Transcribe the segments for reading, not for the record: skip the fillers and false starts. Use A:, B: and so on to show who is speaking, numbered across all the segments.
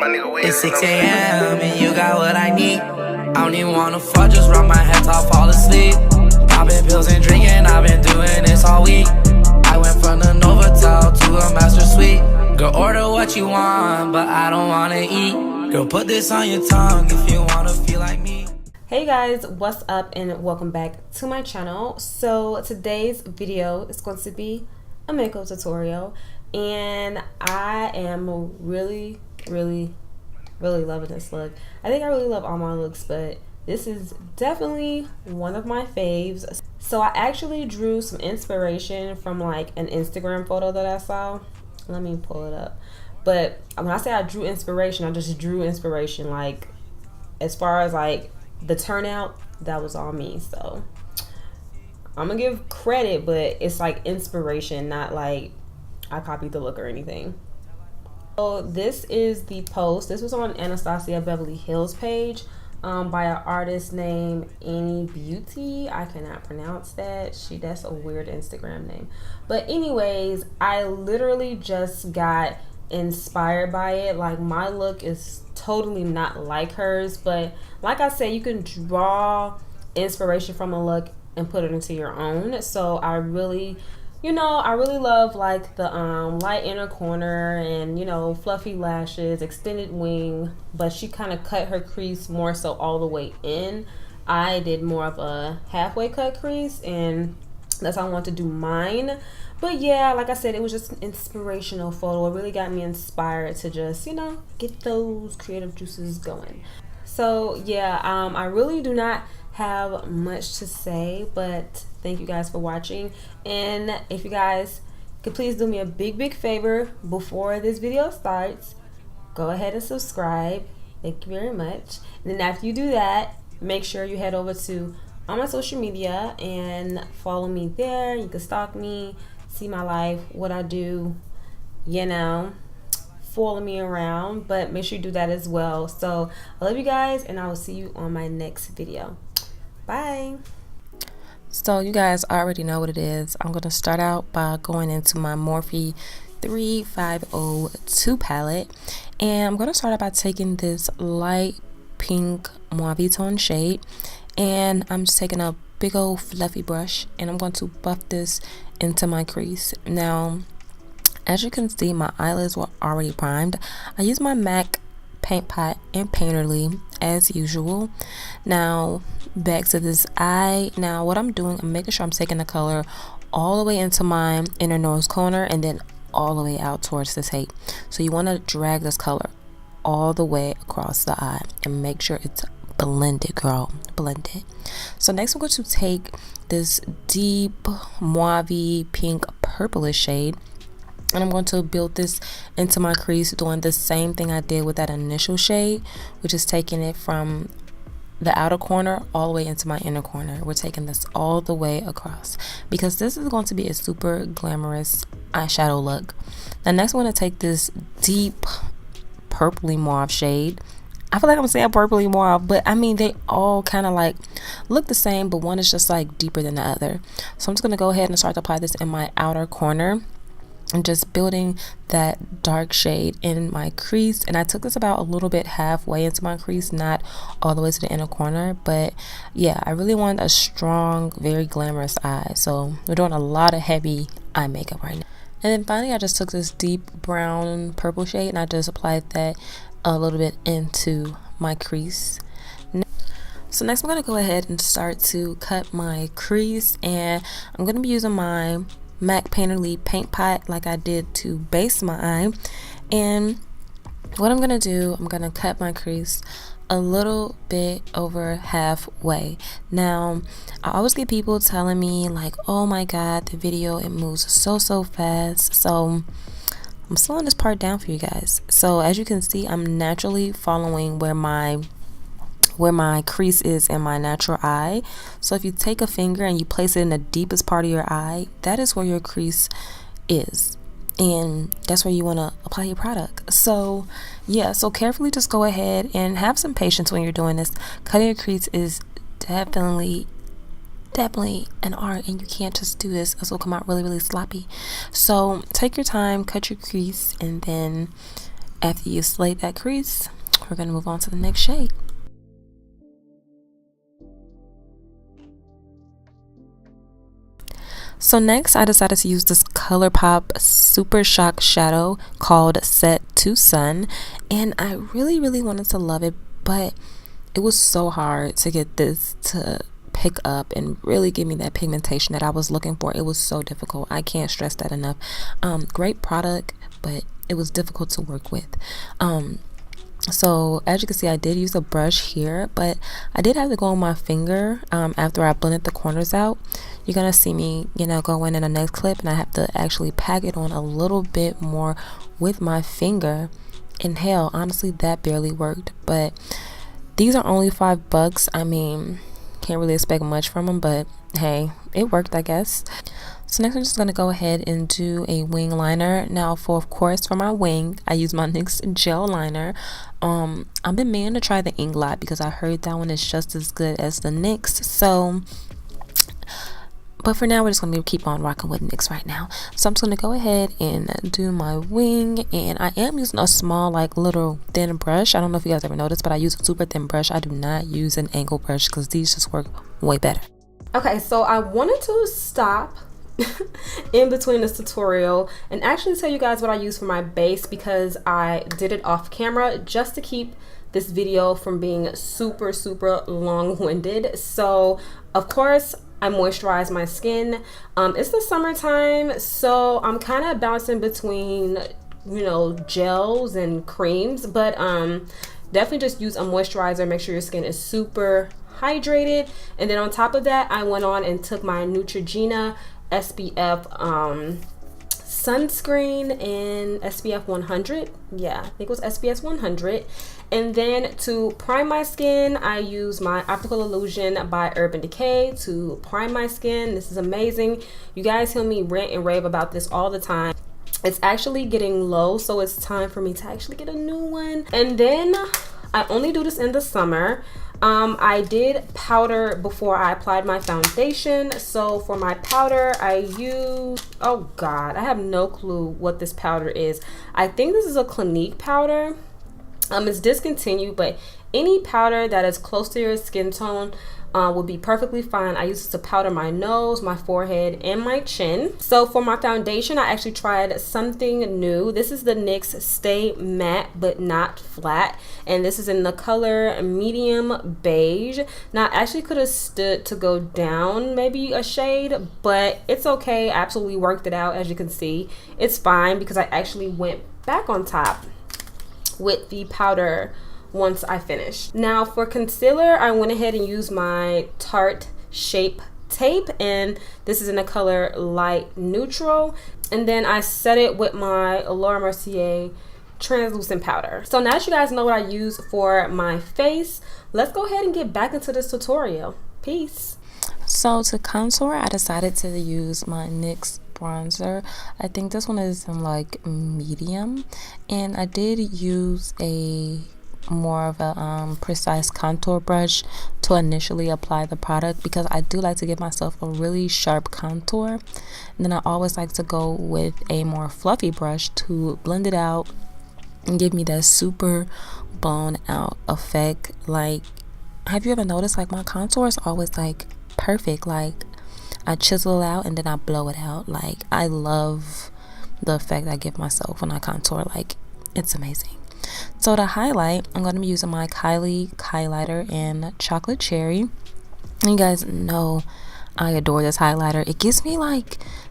A: It's 6 a.m. and you got what I need. I don't even wanna fuck, just rub my head top, fall asleep. Popping pills and drinking, I've been doing this all week. I went from the Novotel to a master suite. Girl, order what you want, but I don't wanna eat. Girl, put this on your tongue if you wanna feel like me.
B: Hey guys, what's up and welcome back to my channel. So today's video is going to be a makeup tutorial, and I am really loving this look. I think I really love all my looks, but this is definitely one of my faves. So I actually drew some inspiration from like an Instagram photo that I saw. Let me pull it up. But when I say I drew inspiration, I just drew inspiration. Like as far as like the turnout, that was all me. So I'm gonna give credit, but it's like inspiration, not like I copied the look or anything. So this is the post. This was on Anastasia Beverly Hills page by an artist named Annie Beauty. I cannot pronounce that. That's a weird Instagram name. But anyways, I literally just got inspired by it. Like my look is totally not like hers, but like I said, you can draw inspiration from a look and put it into your own. So I really love like the light inner corner and fluffy lashes, extended wing, but she kind of cut her crease more so all the way in. I did more of a halfway cut crease, and that's how I want to do mine. But yeah, like I said, it was just an inspirational photo. It really got me inspired to just get those creative juices going. So yeah, I really do not have much to say, but thank you guys for watching. And if you guys could please do me a big favor before this video starts, go ahead and subscribe. Thank you very much. And then after you do that, make sure you head over to all my social media and follow me there. You can stalk me, see my life, what I do, follow me around, but make sure you do that as well. So I love you guys, and I will see you on my next video. Bye. So you guys already know what it is. I'm going to start out by going into my Morphe 3502 palette, and I'm going to start out by taking this light pink mauve tone shade, and I'm just taking a big old fluffy brush, and I'm going to buff this into my crease. Now as you can see, my eyelids were already primed. I used my MAC paint pot and Painterly as usual. Now back to this eye. Now what I'm doing, I'm making sure I'm taking the color all the way into my inner nose corner and then all the way out towards this tape. So you want to drag this color all the way across the eye and make sure it's blended, girl, blended. So next I'm going to take this deep mauve pink purplish shade, and I'm going to build this into my crease, doing the same thing I did with that initial shade, which is taking it from the outer corner all the way into my inner corner. We're taking this all the way across because this is going to be a super glamorous eyeshadow look. Now next I'm going to take this deep purpley mauve shade. I feel like I'm saying purpley mauve, but I mean they all kind of like look the same, but one is just like deeper than the other. So I'm just going to go ahead and start to apply this in my outer corner and just building that dark shade in my crease. And I took this about a little bit halfway into my crease, not all the way to the inner corner, but yeah, I really want a strong, very glamorous eye. So we're doing a lot of heavy eye makeup right now. And then finally I just took this deep brown purple shade and I just applied that a little bit into my crease. So next I'm going to go ahead and start to cut my crease, and I'm going to be using my MAC Painterly paint pot like I did to base my eye. And what I'm gonna do, I'm gonna cut my crease a little bit over halfway. Now I always get people telling me like, oh my god, the video, it moves so fast. So I'm slowing this part down for you guys. So as you can see, I'm naturally following where my crease is in my natural eye. So if you take a finger and you place it in the deepest part of your eye, that is where your crease is, and that's where you want to apply your product. So yeah, so carefully just go ahead and have some patience when you're doing this. Cutting your crease is definitely an art, and you can't just do this, it will come out really sloppy. So take your time, cut your crease, and then After you slate that crease, we're going to move on to the next shade. So next, I decided to use this ColourPop Super Shock shadow called Set to Sun, and I really wanted to love it, but it was so hard to get this to pick up and really give me that pigmentation that I was looking for. It was so difficult. I can't stress that enough. Great product, but it was difficult to work with. So as you can see, I did use a brush here, but I did have to go on my finger after I blended the corners out. You're gonna see me, go in the next clip, and I have to actually pack it on a little bit more with my finger. And hell, honestly, that barely worked. But these are only $5. I mean, can't really expect much from them, but hey, it worked, I guess. So next I'm just going to go ahead and do a wing liner. Now of course for my wing, I use my NYX gel liner. I've been meaning to try the Inglot because I heard that one is just as good as the NYX. So, but for now we're just going to keep on rocking with NYX right now. So I'm just going to go ahead and do my wing, and I am using a small little thin brush. I don't know if you guys ever noticed, but I use a super thin brush. I do not use an angle brush because these just work way better. Okay, so I wanted to stop in between this tutorial and actually tell you guys what I use for my base, because I did it off camera just to keep this video from being super long-winded. So of course I moisturize my skin. It's the summertime, so I'm kind of bouncing between gels and creams, but definitely just use a moisturizer. Make sure your skin is super hydrated. And then on top of that, I went on and took my Neutrogena SPF sunscreen in SPF 100. Yeah, I think it was SPF 100. And then to prime my skin, I use my Optical Illusion by Urban Decay to prime my skin. This is amazing. You guys hear me rant and rave about this all the time. It's actually getting low, so it's time for me to actually get a new one. And then I only do this in the summer. I did powder before I applied my foundation. So for my powder, I use, oh God, I have no clue what this powder is. I think this is a Clinique powder. It's discontinued, but any powder that is close to your skin tone will be perfectly fine. I use it to powder my nose, my forehead, and my chin. So for my foundation, I actually tried something new. This is the NYX Stay Matte But Not Flat, and this is in the color medium beige. Now I actually could have stood to go down maybe a shade, but it's okay. I absolutely worked it out. As you can see, it's fine because I actually went back on top with the powder once I finished. Now for concealer, I went ahead and used my Tarte Shape Tape, and this is in the color light neutral. And then I set it with my Laura Mercier translucent powder. So now that you guys know what I use for my face, let's go ahead and get back into this tutorial. Peace. So to contour, I decided to use my NYX bronzer. I think this one is in medium, and I did use a more of a precise contour brush to initially apply the product, because I do like to give myself a really sharp contour, and then I always like to go with a more fluffy brush to blend it out and give me that super blown out effect. Have you ever noticed my contour is always perfect? I chisel it out and then I blow it out. I love the effect I give myself when I contour. It's amazing. So to highlight, I'm going to be using my Kylie highlighter in Chocolate Cherry. And you guys know I adore this highlighter. It gives me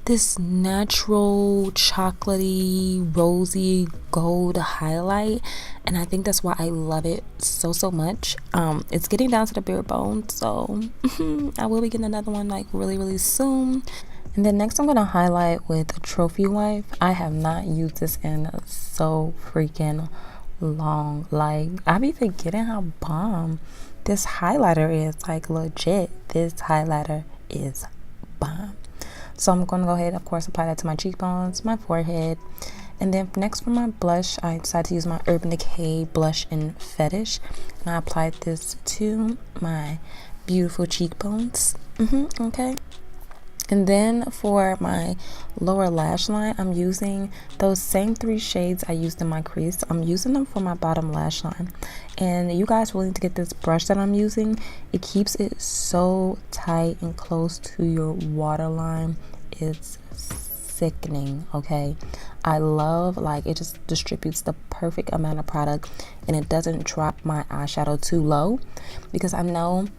B: this natural chocolatey rosy gold highlight, and I think that's why I love it so much. It's getting down to the bare bone, so I will be getting another one really soon. And then next I'm going to highlight with a Trophy Wife. I have not used this in so freaking long. I be forgetting how bomb this highlighter is. Legit, this highlighter is bomb. So I'm going to go ahead, of course, apply that to my cheekbones, my forehead. And then next for my blush, I decided to use my Urban Decay blush in Fetish, and I applied this to my beautiful cheekbones. Okay. And then for my lower lash line, I'm using those same 3 shades I used in my crease. I'm using them for my bottom lash line. And you guys will need to get this brush that I'm using. It keeps it so tight and close to your waterline. It's sickening, okay? I love, like, it just distributes the perfect amount of product, and it doesn't drop my eyeshadow too low, because I know,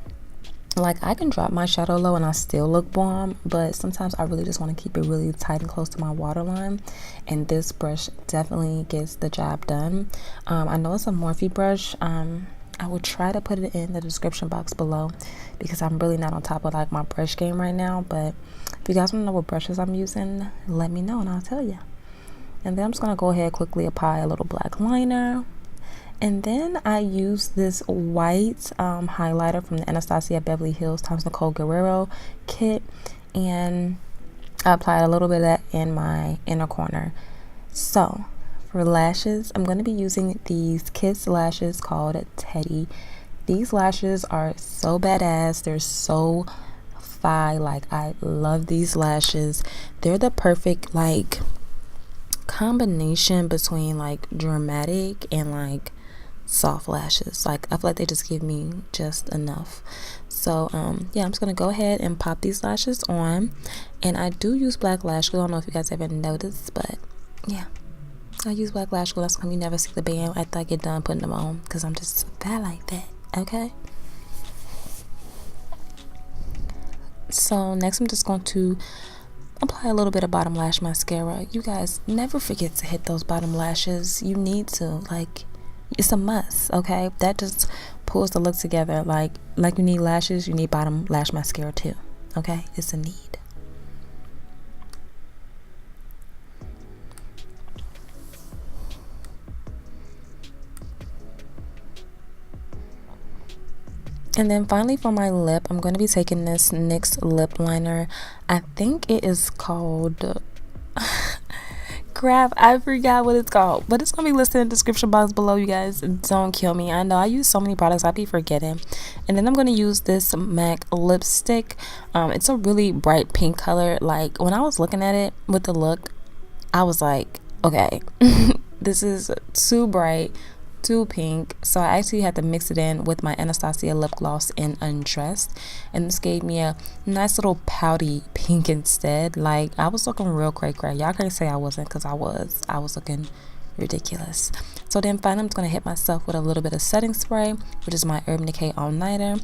B: like, I can drop my shadow low and I still look bomb, but sometimes I really just want to keep it really tight and close to my waterline, and this brush definitely gets the job done. I know it's a Morphe brush. I will try to put it in the description box below, because I'm really not on top of, like, my brush game right now. But if you guys want to know what brushes I'm using, let me know and I'll tell you. And then I'm just going to go ahead quickly apply a little black liner. And then I use this white highlighter from the Anastasia Beverly Hills x Nicole Guerrero kit, and I applied a little bit of that in my inner corner. So for lashes, I'm going to be using these Kiss lashes called Teddy. These lashes are so badass. They're so fi. Like, I love these lashes. They're the perfect, like, combination between, like, dramatic and, like, soft lashes. Like, I feel like they just give me just enough. So yeah, I'm just gonna go ahead and pop these lashes on, and I do use black lash glue. I don't know if you guys ever noticed, but yeah, I use black lash glue. That's why you never see the band after I get done putting them on, because I'm just bad like that. Okay, so next I'm just going to apply a little bit of bottom lash mascara. You guys never forget to hit those bottom lashes. You need to, like, it's a must, okay? That just pulls the look together. Like you need lashes, you need bottom lash mascara too, okay? It's a need. And then finally for my lip, I'm going to be taking this NYX lip liner. I think it is called crap, I forgot what it's called, but it's gonna be listed in the description box below. You guys, don't kill me. I know I use so many products, I be forgetting. And then I'm gonna use this MAC lipstick. It's a really bright pink color. Like, when I was looking at it with the look, I was like, okay, this is too bright, too pink. So I actually had to mix it in with my Anastasia lip gloss in Undressed, and this gave me a nice little pouty pink instead. Like, I was looking real cray. Y'all can't say I wasn't, because I was looking ridiculous. So then finally I'm just gonna hit myself with a little bit of setting spray, which is my Urban Decay All Nighter,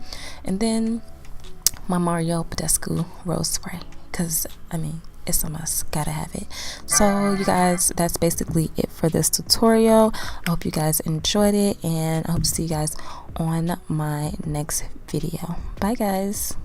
B: and then my Mario Badescu Rose Spray, because I mean, it's a must, gotta have it. So you guys, that's basically it for this tutorial. I hope you guys enjoyed it, and I hope to see you guys on my next video. Bye guys.